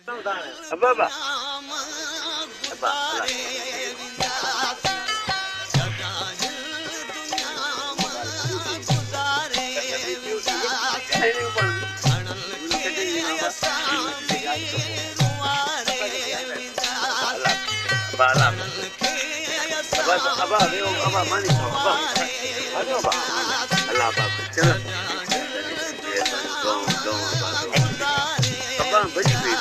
अब्बा अब्बा अब्बा Abah mani abah. Aduh abah. Allah abah. Jangan. Abah baju itu.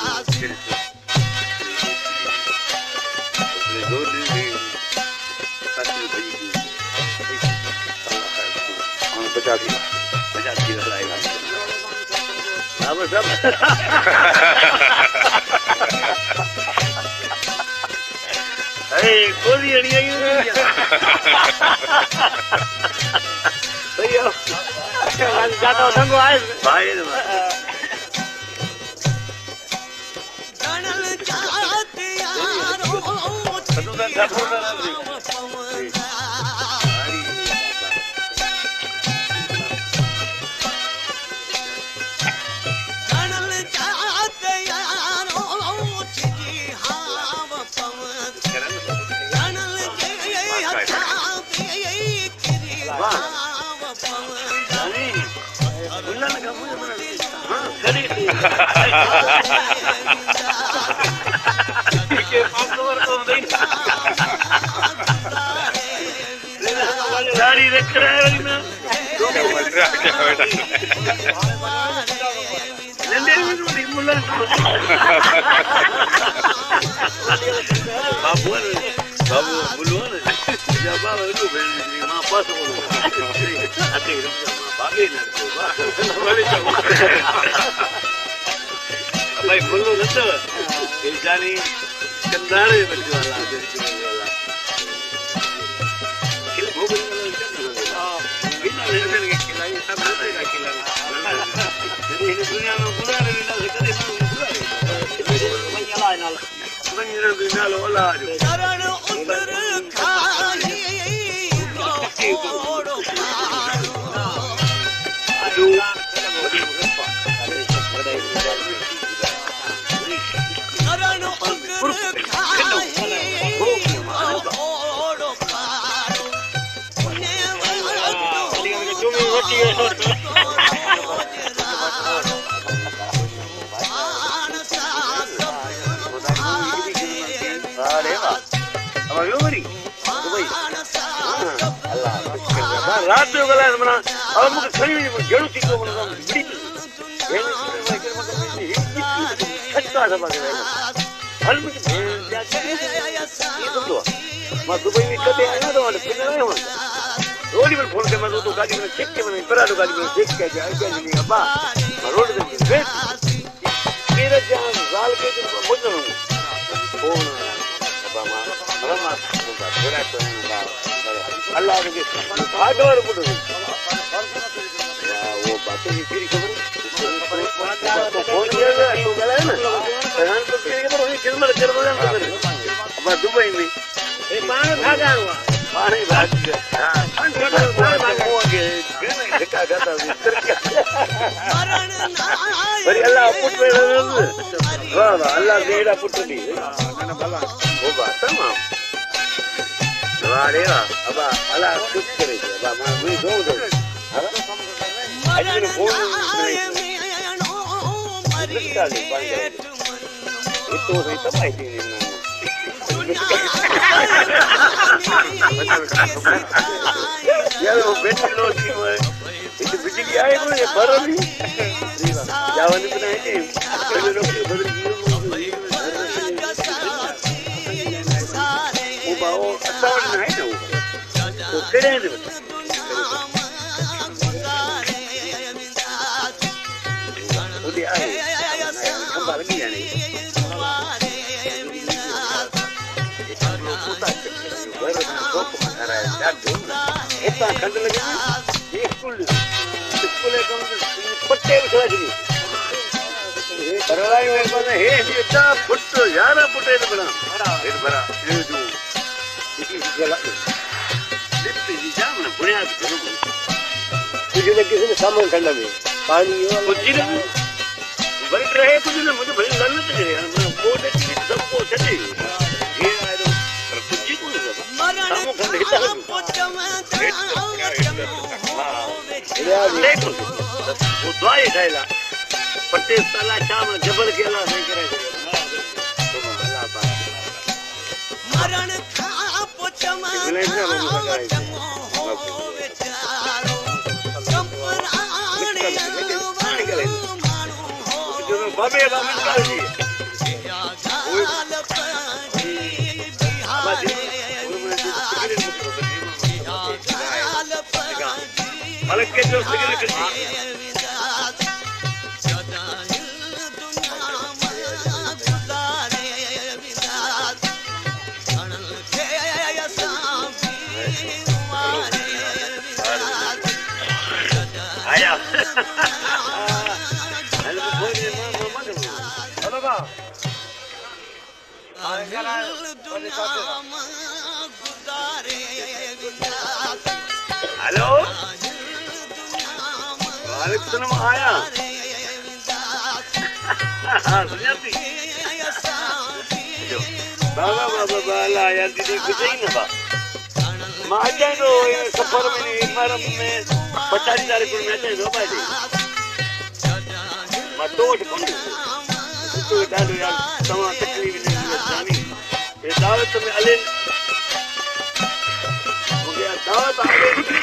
Baca dia lain. Apa sama? Hey, kodi ani ayu. Ayo. Jatuh tangguh air. Baik tu. Kanal jati yaro. Penuh dah penuh dah. दाढ़ी रख रहा है ना बाबू बाबू बुलवान जब बाबू लो मां पास हो आते बाबे ना वाले भाई बोलो न तो ये जानी कंदारे बजवाला किल भोग बिना लेने के खिलाई सब होते का खिलाना ये दुनिया में बुरा नहीं ना कदे मंगला नाल मंगला बिना लोला शरण उतर खाई ओड़ो पारो रात जो गला है मना और मुझे खड़ी हुई जड़ू चीज़ को मना बड़ी ये छक्का सब आ गया हल मुझे ये तो मैं दुबई में कभी आया तो वाले फिर नहीं हुआ रोड में फोन के मैं तो गाड़ी में चेक के मैंने परा तो गाड़ी में चेक किया क्या नहीं अब्बा रोड में फिर मेरा जान जाल के तो मुझे फोन अब्बा मां थोड़ा तो अल्लाह के हार्डवेयर पुट वो बातें की फिर खबर फोन किया तो गला है ना प्रधान को फिर के तो वही खिदमत कर रहा है अब दुबई में ए पानी भागा हुआ पानी भाग गया हां हो गए धक्का खाता पर अल्लाह पुट में वाह वाह अल्लाह मेरा पुट भी वो बात तमाम वाड़ेगा अबा अल्लाह खुश करे अबा मैं भी दो हां अजर phone itu itu apa itu ya lo betul lo sih itu bijinya itu ya baru nih jangan itu nanti kalau lo baru वो बाओ अच्छा नहीं है ना वो करे नहीं वो दिया है हम बाल की जाने इतना ठंड लगे स्कूल कम पट्टे बिछा दी परवाई में बने हे इतना फुट यार फुटे तो बना फिर भरा ये जो इसी जगह लिपटी जी जाम ना बुनियाद करो तुझे लगे से सामान ठंडा में पानी कुछ नहीं भले रहे कुछ न मुझे भले लड़ने तो नहीं यार मैं कोर्ट की सबको छड़ी ये आए तो पर कुछ ही कोई सब सामो खंड हिता देखो वो दुआई ठाइला पट्टे साला शाम जबल के अल्लाह नहीं करे तो अल्लाह पाक मरण खा पोचमा बाबे बाबे काजी अलग के जो सिगरेट करती आया हेलो वालेकुम सलाम आया सुनियाती बाबा बाबा बाला यार दीदी कुछ ही ना बा मां जाए तो सफर में मरम में 50 तारीख को मैं जाए बाजी मां टोट बंद तो डालो यार तमा तकलीफ नहीं जानी ये दावत में अले मुझे दावत आ गई थी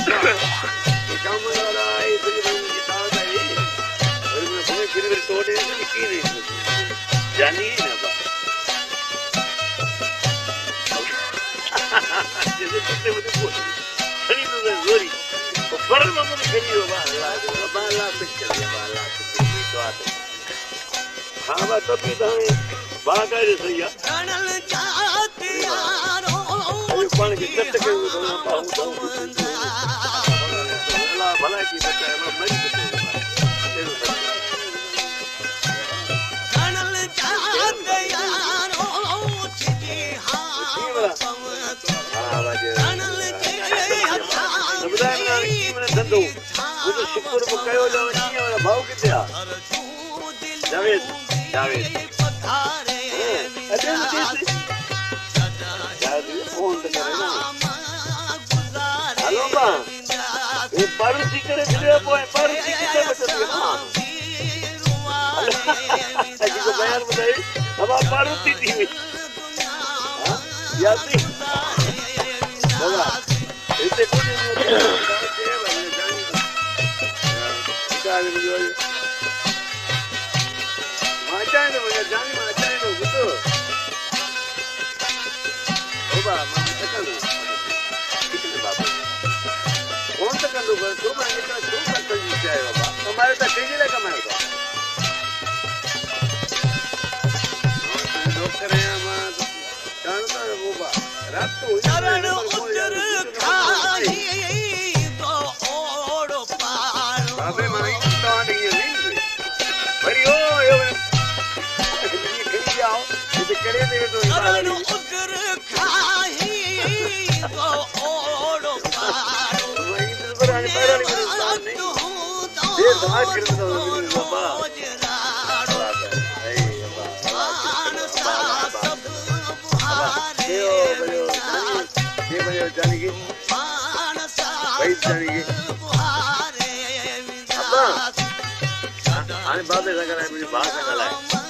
ये काम वाला ये मुझे दावत आई और मैं भूमि फिर तोड़े नहीं की नहीं जानी ना बा जैसे कुत्ते मुझे बोल खड़ी तो जोरी वो पर मम्मी खड़ी हो बाला पिक्चर ये बाला तो आते हाँ बा तो भी तो बागा रे सैया कणल जाते यारो पानी के चट के पाऊ तो भला भला की बच्चा है मरी कणल जाते यारो छिटी हां बाजे कणल जे समुदाय में मैंने धंधो वो तो शुक्र को कयो जावे नहीं वाला भाव किथे आ जावेद जावेद अरे मुझे फोन तो करे ना हेलो बा ये पारुसी करे दिले पोए पारुसी किथे बचत हां अजी को बयान बताई अब पारुसी थी यासी बाबा इतने कोई नहीं क्या मुझे माचाए तो मुझे जानी माचाए तो गुतो ओबा मैं तकल कितने बाबा कौन तकल लो बस तो मैं इतना क्यों करता हूँ चाहे बाबा हमारे तक कहीं लगा मैं तो लोग करे हमारा जानता है ओबा रात तो चरण उतर खाई तो ओड़ो पार बाबे माई तो नहीं है बड़ी ओ करे दे तो चरण उतर खाई तो ओड़ो पार वही दिल पर आने पैरा नहीं ये समाज कर दो बाबा ये बने जाने की भाई जाने की अब आने बात ऐसा करना है मुझे बात करना है